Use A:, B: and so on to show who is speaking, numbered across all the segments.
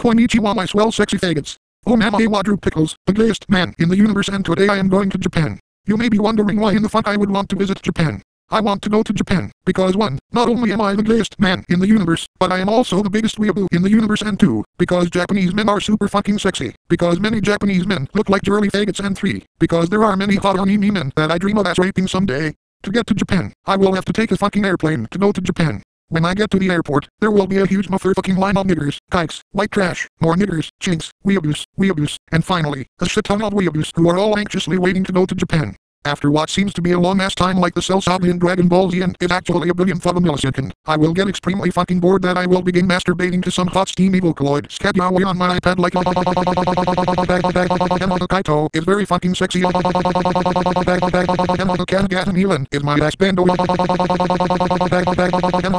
A: Konnichiwa my swell sexy faggots. Oh mama Drew Pickles, the gayest man in the universe, and today I am going to Japan. You may be wondering why in the fuck I would want to visit Japan. I want to go to Japan, because 1, not only am I the gayest man in the universe, but I am also the biggest weeaboo in the universe, and 2, because Japanese men are super fucking sexy, because many Japanese men look like girly faggots, and 3, because there are many hot anime men that I dream of ass raping someday. To get to Japan, I will have to take a fucking airplane to go to Japan. When I get to the airport, there will be a huge motherfucking line of niggers, kikes, white trash, more niggers, chinks, weeaboos, and finally, a shit ton of weeaboos who are all anxiously waiting to go to Japan. After what seems to be a long-ass time like the Cell Saga in Dragon Ball Z and is actually a billionth of a millisecond, I will get extremely fucking bored that I will begin masturbating to some hot steamy Vocaloid scat yaoi on my iPad like Kaito is very fucking sexy. Kagamine Len is my ass bando.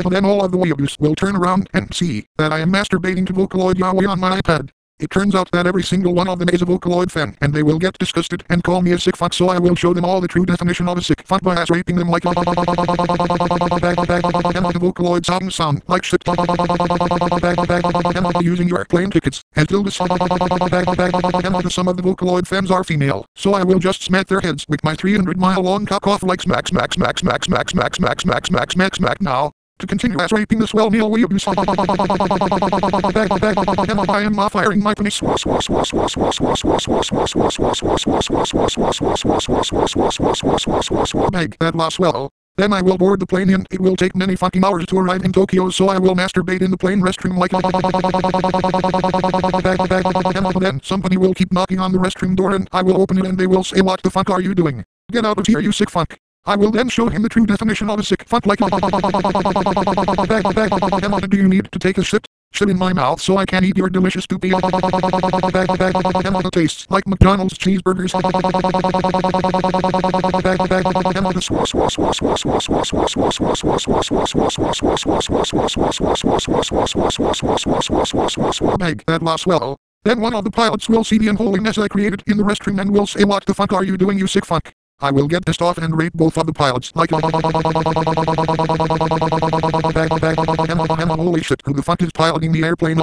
A: Then all of the weeaboos will turn around and see that I am masturbating to Vocaloid yaoi on my iPad. It turns out that every single one of them is a Vocaloid fan, and they will get disgusted and call me a sick fuck, so I will show them all the true definition of a sick fuck by ass raping them like Vocaloid songs sound like shit. Using your plane tickets as dildos. Some of the Vocaloid fans are female, so I will just smack their heads with my 300-mile long cock off like smack now. To continue ass raping the swell meal weeaboos, I am firing my penis bag that last swell. Then I will board the plane and it will take many fucking hours to arrive in Tokyo, so I will masturbate in the plane restroom like then somebody will keep knocking on the restroom door and I will open it and they will say, "What the fuck are you doing? Get out of here, you sick fuck." I will then show him the true definition of a sick fuck like do you need to take a shit? Shit in my mouth so I can eat your delicious poopy. Tastes like McDonald's cheeseburgers. Bag that last swell. Then one of the pilots will see the unholy mess I created in the restroom and will say, "What the fuck are you doing, you sick fuck?" I will get pissed off and rape both of the pilots like holy shit, who the fuck is piloting the airplane?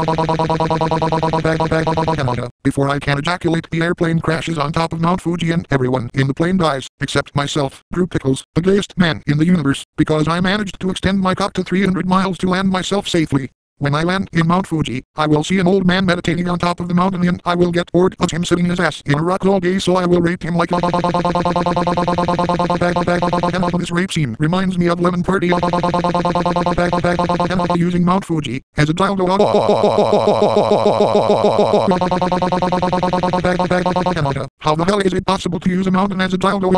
A: Before I can ejaculate, the airplane crashes on top of Mount Fuji and everyone in the plane dies, except myself, Drew Pickles, the gayest man in the universe, because I managed to extend my cock to 300 miles to land myself safely. When I land in Mount Fuji, I will see an old man meditating on top of the mountain and I will get bored of him sitting his ass in a rock all day, so I will rape him like this rape scene reminds me of Lemon Party using Mount Fuji as a dildo. How the hell is it possible to use a mountain as a dildo?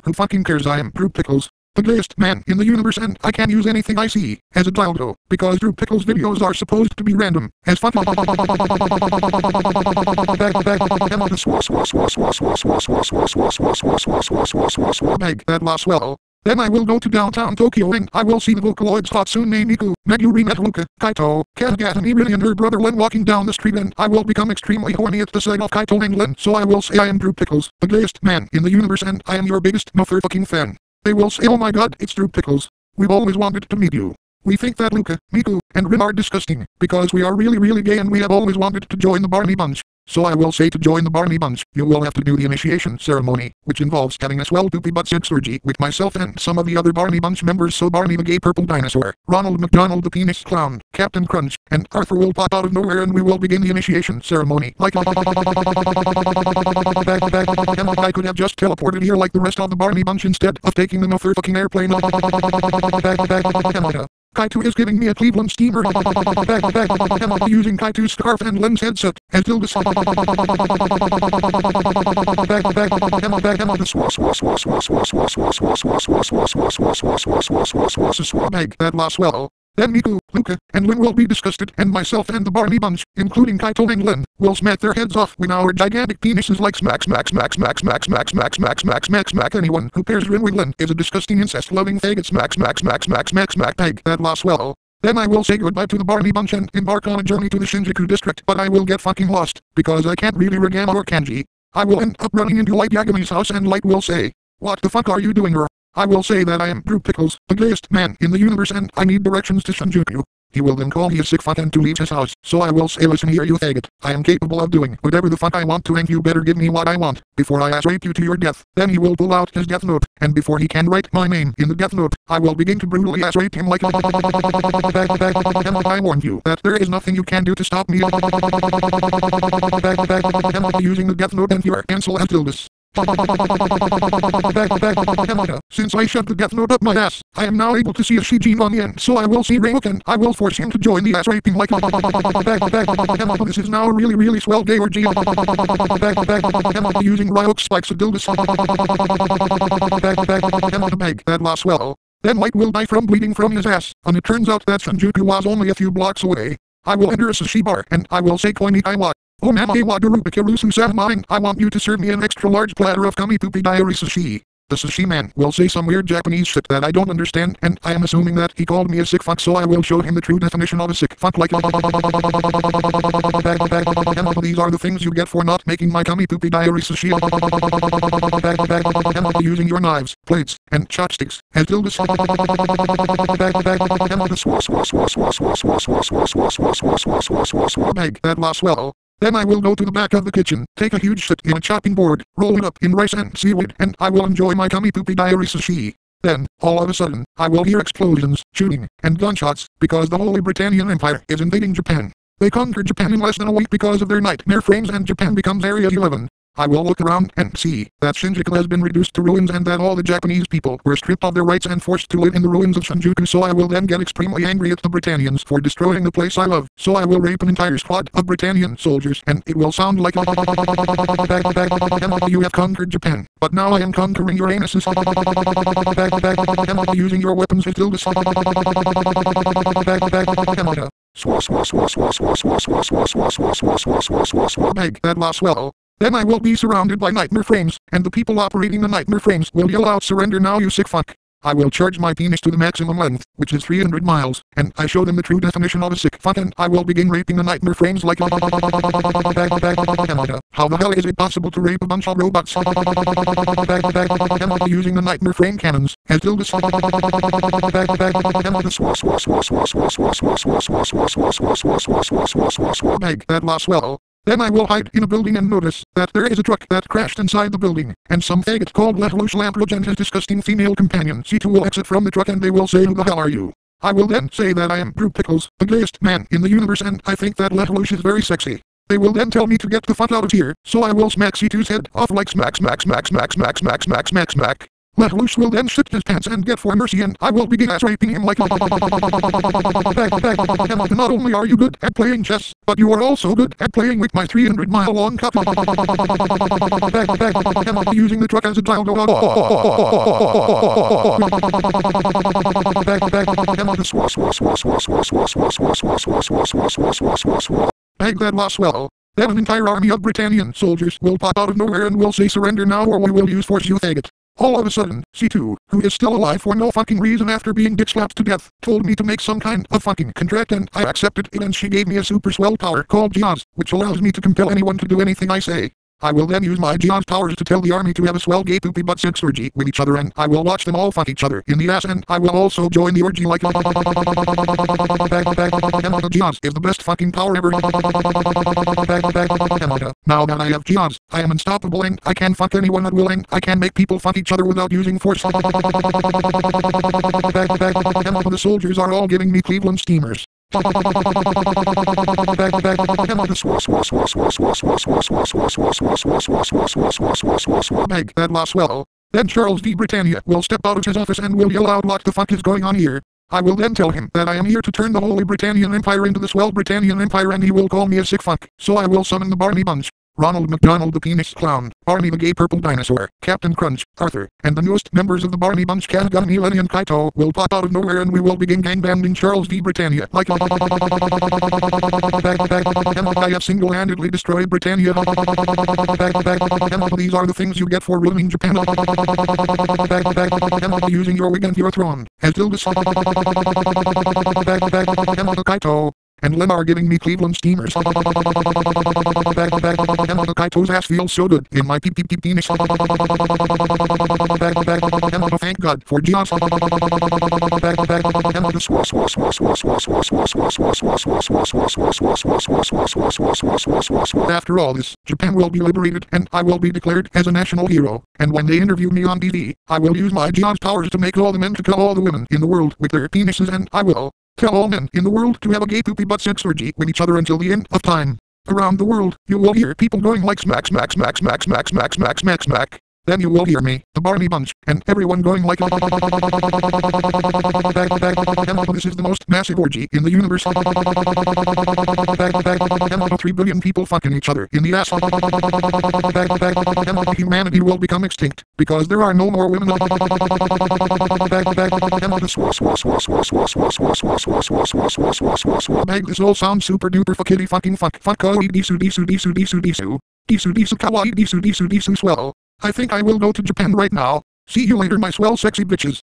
A: Who fucking cares? I am Drew Pickles, the gayest man in the universe, and I can use anything I see as a dildo, because Drew Pickles videos are supposed to be random as fuck. Bag that last swell. Then I will go to downtown Tokyo and I will see the Vocaloids Hatsune Miku, Megurine Luka, Kaito, Kagamine Rin and her brother Len walking down the street, and I will become extremely horny at the sight of Kaito and Len, so I will say I am Drew Pickles, the gayest man in the universe, and I am your biggest motherfucking fan. They will say, "Oh my god, it's Drew Pickles. We've always wanted to meet you. We think that Luka, Miku, and Rin are disgusting, because we are really gay and we have always wanted to join the Barney bunch." So I will say, to join the Barney bunch, you will have to do the initiation ceremony, which involves having a swell poopy buttsex orgy with myself and some of the other Barney bunch members, so Barney the gay purple dinosaur, Ronald McDonald the penis clown, Captain Crunch, and Arthur will pop out of nowhere and we will begin the initiation ceremony like I could have just teleported here like the rest of the Barney bunch instead of taking the motherfucking airplane. Kaito is giving me a Cleveland steamer using Kaito's scarf and Len's headset as dildos. Bag that last swell. Then Miku, Luka, and Len will be disgusted, and myself and the Barney bunch, including Kaito and Len, will smack their heads off with our gigantic penises like smack. Anyone who pairs Rin with Len is a disgusting incest-loving faggot. Smack. Bag that last swell. Then I will say goodbye to the Barney bunch and embark on a journey to the Shinjuku district, but I will get fucking lost, because I can't really Regama or kanji. I will end up running into Light Yagami's house and Light will say, "What the fuck are you doing, bro?" I will say that I am Drew Pickles, the gayest man in the universe, and I need directions to Shinjuku. He will then call me a sick fuck and to leave his house. So I will say, listen here you faggot, I am capable of doing whatever the fuck I want to and you better give me what I want, before I ass rape you to your death. Then he will pull out his death note, and before he can write my name in the death note, I will begin to brutally ass rape him like I warned you that there is nothing you can do to stop me using the death note and your cancel as Tildes. Since I shoved the death note up my ass, I am now able to see a shiginami and so I will see Ryuk and I will force him to join the ass raping like this is now a really swell gay orgy using Ryuk's spikes of dildos to beg that last swell. Then White will die from bleeding from his ass, and it turns out that Shinjuku was only a few blocks away. I will enter a sushi bar and I will say Koini Kaiwa. Oh mama wa Drew Pickles, I want you to serve me an extra large platter of cummy poopy diarrhea sushi. The sushi man will say some weird Japanese shit that I don't understand and I am assuming that he called me a sick fuck so I will show him the true definition of a sick fuck like these are the things you get for not making my cummy poopy diarrhea sushi using your knives, plates, and chopsticks as Tildes bag that last swell. Then I will go to the back of the kitchen, take a huge shit in a chopping board, roll it up in rice and seaweed, and I will enjoy my cummy poopy diarrhea sushi. Then, all of a sudden, I will hear explosions, shooting, and gunshots, because the Holy Britannian Empire is invading Japan. They conquered Japan in less than a week because of their nightmare frames and Japan becomes Area 11. I will look around and see that Shinjuku has been reduced to ruins and that all the Japanese people were stripped of their rights and forced to live in the ruins of Shinjuku so I will then get extremely angry at the Britannians for destroying the place I love. So I will rape an entire squad of Britannian soldiers and it will sound like you have conquered Japan, but now I am conquering your anuses using your weapons as Tildes bag that last swell. Then I will be surrounded by nightmare frames, and the people operating the nightmare frames will yell out surrender now you sick fuck. I will charge my penis to the maximum length, which is 300 miles, and I show them the true definition of a sick fuck and I will begin raping the nightmare frames like how the hell is it possible to rape a bunch of robots using the nightmare frame cannons, as Tildes bag that last swell. Then I will hide in a building and notice that there is a truck that crashed inside the building, and some faggot called Lelouche Lamperouge and his disgusting female companion C2 will exit from the truck and they will say who the hell are you? I will then say that I am Drew Pickles, the gayest man in the universe and I think that Lelouche is very sexy. They will then tell me to get the fuck out of here, so I will smack C2's head off like smack. Lelouche will then shit his pants and get for mercy and I will begin ass raping him like not only are you good at playing chess, but you are also good at playing with my 300-mile long cup using the truck as a dildo. Bag that last swell. Then an entire army of Britannian soldiers will pop out of nowhere and will say surrender now or we will use force you faggot. All of a sudden, C2, who is still alive for no fucking reason after being dick-slapped to death, told me to make some kind of fucking contract and I accepted it and she gave me a super swell power called Geass, which allows me to compel anyone to do anything I say. I will then use my Geass powers to tell the army to have a swell gay poopy buttsex orgy with each other and I will watch them all fuck each other in the ass and I will also join the orgy like Geass is the best fucking power ever. Now that I have Geass, I am unstoppable and I can fuck anyone at will and I can make people fuck each other without using force. The soldiers are all giving me Cleveland steamers. Bag that last swell. Then Charles D. Britannia will step out of his office and will yell out what the fuck is going on here. I will then tell him that I am here to turn the Holy Britannian Empire into the swell Britannian Empire and he will call me a sick fuck. So I will summon the Barney bunch. Ronald, McDonald the penis clown, Barney the gay purple dinosaur, Captain Crunch, Arthur, and the newest members of the Barney bunch Kagamine Len and Kaito will pop out of nowhere and we will begin gangbanging Charles D. Britannia like I have single-handedly destroyed Britannia. These are the things you get for ruining Japan using your wig and your throne. As Tildes Kaito. and Len are giving me Cleveland steamers. And the Kaito's ass feels so good in my penis. Thank God for Geass. After all this, Japan will be liberated and I will be declared as a national hero. And when they interview me on TV, I will use my Geass powers to make all the men to kill all the women in the world with their penises, and I will tell all men in the world to have a gay poopy butt sex orgy with each other until the end of time. Around the world, you will hear people going like smack smack smack smack smack smack smack smack smack. Then you will hear me, the Barney Bunch, and everyone going like this is the most massive orgy in the universe. 3 billion people fucking each other in the ass. Humanity will become extinct because there are no more women. This all sounds super duper fuckity fucking fuck disu disu disu disu disu disu disu kawaii disu disu disu swell. I think I will go to Japan right now. See you later, my swell sexy bitches.